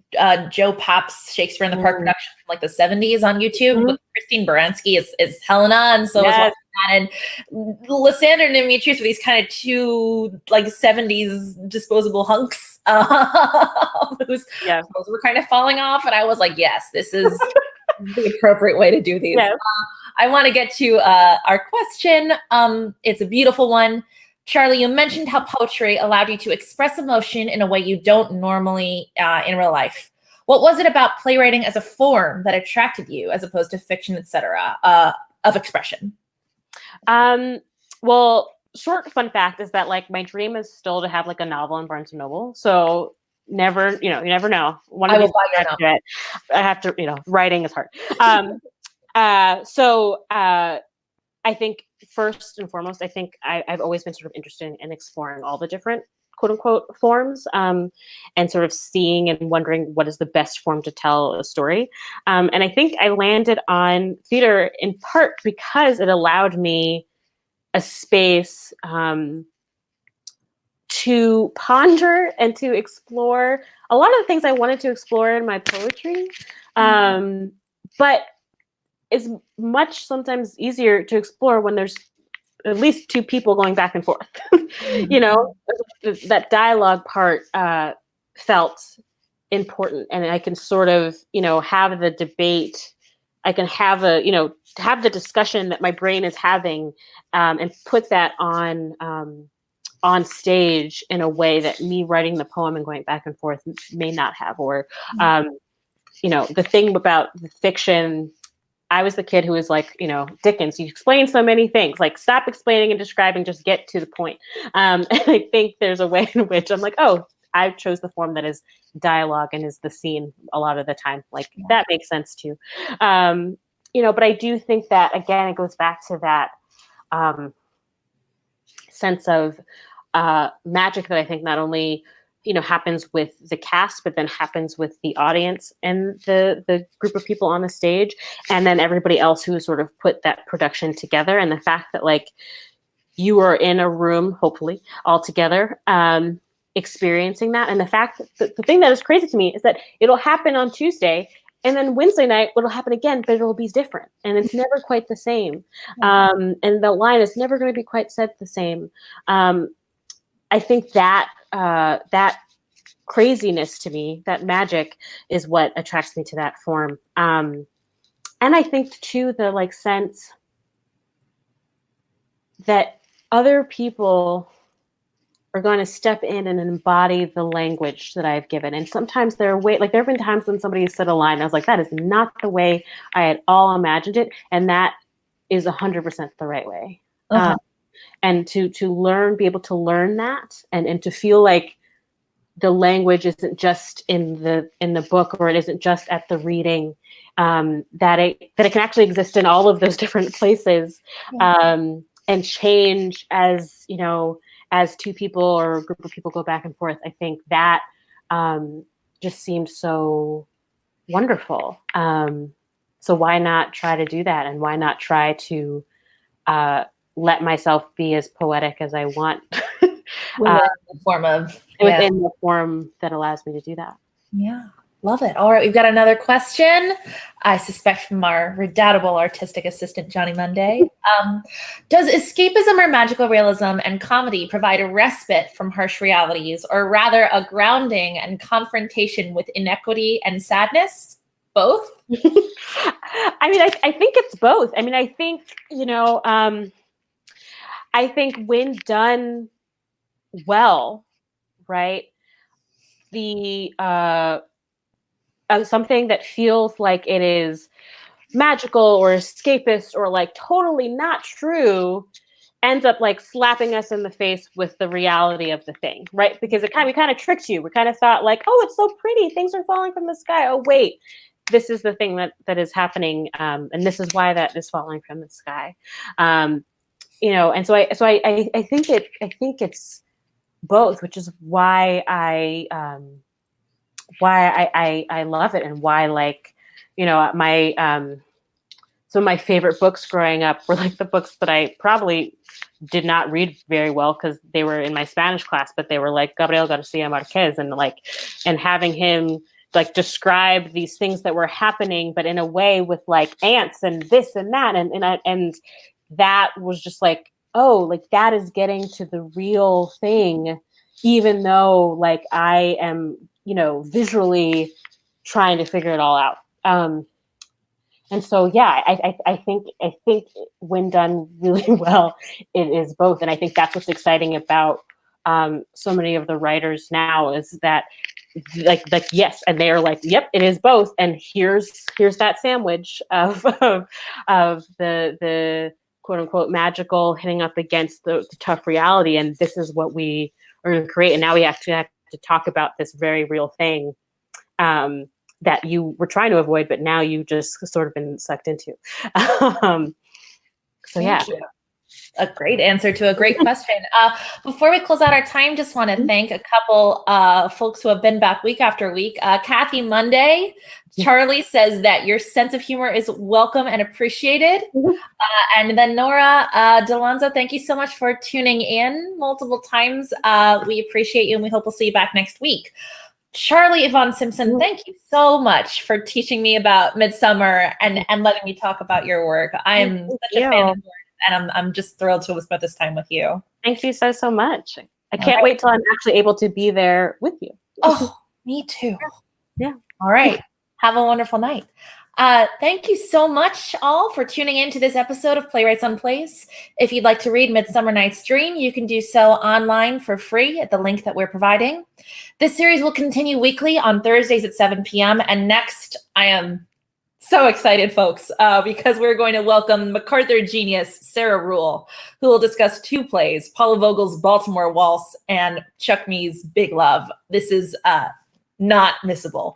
Joe Papp's Shakespeare in the Park production from like the 70s on YouTube with Christine Baranski is Helena, and so I was watching that, and Lysander and Demetrius were these kind of two like 70s disposable hunks whose clothes were kind of falling off, and I was like, yes, this is the appropriate way to do these. Yes. I want to get to our question. It's a beautiful one. Charly, you mentioned how poetry allowed you to express emotion in a way you don't normally in real life. What was it about playwriting as a form that attracted you, as opposed to fiction, etc., of expression? Well, short fun fact is that like my dream is still to have like a novel in Barnes & Noble. So never, you know, you never know. I will buy your novel. I have to, you know, writing is hard. So I think first and foremost, I think I've always been sort of interested in exploring all the different quote unquote forms, and sort of seeing and wondering what is the best form to tell a story. And I think I landed on theater in part because it allowed me a space to ponder and to explore a lot of the things I wanted to explore in my poetry. But it's much sometimes easier to explore when there's at least two people going back and forth. You know, that dialogue part felt important, and I can sort of, you know, have the debate. I can have have the discussion that my brain is having, and put that on stage in a way that me writing the poem and going back and forth may not have. Or, you know, the thing about the fiction, I was the kid who was like, you know, Dickens, you explain so many things, like stop explaining and describing, just get to the point. And I think there's a way in which I'm like, oh, I chose the form that is dialogue and is the scene a lot of the time. Like that makes sense too. You know, but I do think that, again, it goes back to that sense of magic that I think not only, you know, happens with the cast, but then happens with the audience and the group of people on the stage, and then everybody else who sort of put that production together. And the fact that, like, you are in a room, hopefully all together, experiencing that. And the fact that the thing that is crazy to me is that it'll happen on Tuesday, and then Wednesday night it'll happen again, but it'll be different, and it's never quite the same. And the line is never going to be quite said the same. I think that that craziness to me, that magic, is what attracts me to that form. And I think too, the like sense that other people are going to step in and embody the language that I've given. And sometimes there have been times when somebody said a line, and I was like, that is not the way I had all imagined it. And that is 100% the right way. And to be able to learn that, and to feel like the language isn't just in the book, or it isn't just at the reading, that it can actually exist in all of those different places, and change as, you know, as two people or a group of people go back and forth. I think that just seems so wonderful. So why not try to do that? And why not try to let myself be as poetic as I want within the form of within the form that allows me to do that. Yeah. Love it. All right, we've got another question, I suspect from our redoubtable artistic assistant, Johnny Monday. Does escapism or magical realism and comedy provide a respite from harsh realities, or rather a grounding and confrontation with inequity and sadness? Both? I mean, I think it's both. I mean, I think, you know, I think when done well, right, the something that feels like it is magical or escapist or like totally not true ends up like slapping us in the face with the reality of the thing, right? Because we kind of tricked you. We kind of thought like, oh, it's so pretty, things are falling from the sky. Oh wait, this is the thing that is happening, and this is why that is falling from the sky. You know, and so I think it's both, which is why I love it, and why, like, you know, my some of my favorite books growing up were like the books that I probably did not read very well because they were in my Spanish class, but they were like Gabriel Garcia Marquez, and having him like describe these things that were happening, but in a way with like ants and this and that, and that was just like, oh, like that is getting to the real thing, even though like I am, you know, visually trying to figure it all out. And so, yeah, I think when done really well, it is both. And I think that's what's exciting about so many of the writers now, is that like yes, and they're like, yep, it is both. And here's that sandwich of the quote unquote magical hitting up against the tough reality, and this is what we are going to create. And now we actually have to talk about this very real thing that you were trying to avoid, but now you just sort of been sucked into. So yeah. Thank you. A great answer to a great question. Before we close out our time, just want to thank a couple folks who have been back week after week. Kathy Monday, Charly says that your sense of humor is welcome and appreciated. And then Nora Delonza, thank you so much for tuning in multiple times. We appreciate you, and we hope we'll see you back next week. Charly Evon Simpson, thank you so much for teaching me about MIDSUMMER and letting me talk about your work. I am such a fan of yours. And I'm just thrilled to have spent this time with you. Thank you so much. I can't wait till I'm actually able to be there with you. Oh, me too. Yeah. All right. Have a wonderful night. Thank you so much all for tuning in to this episode of Playwrights on Plays. If you'd like to read Midsummer Night's Dream, you can do so online for free at the link that we're providing. This series will continue weekly on Thursdays at 7 p.m. And next, I am so excited, folks, because we're going to welcome MacArthur genius Sarah Rule, who will discuss 2 plays, Paula Vogel's Baltimore Waltz and Chuck Mee's Big Love. This is not missable.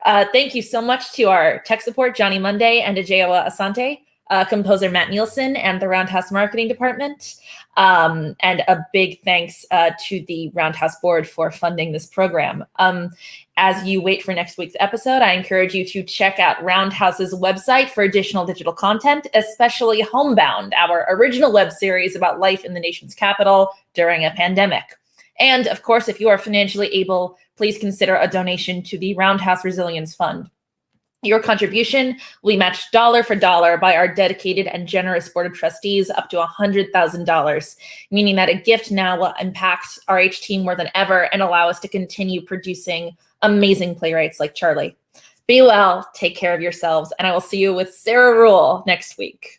Thank you so much to our tech support, Johnny Monday, and Ajeowa Asante, composer Matt Nielsen, and the Roundhouse Marketing Department. And a big thanks to the Roundhouse Board for funding this program. As you wait for next week's episode, I encourage you to check out Roundhouse's website for additional digital content, especially Homebound, our original web series about life in the nation's capital during a pandemic. And of course, if you are financially able, please consider a donation to the Roundhouse Resilience Fund. Your contribution will be matched dollar for dollar by our dedicated and generous board of trustees up to $100,000, meaning that a gift now will impact RH team more than ever and allow us to continue producing amazing playwrights like Charly. Be well, take care of yourselves, and I will see you with Sarah Rule next week.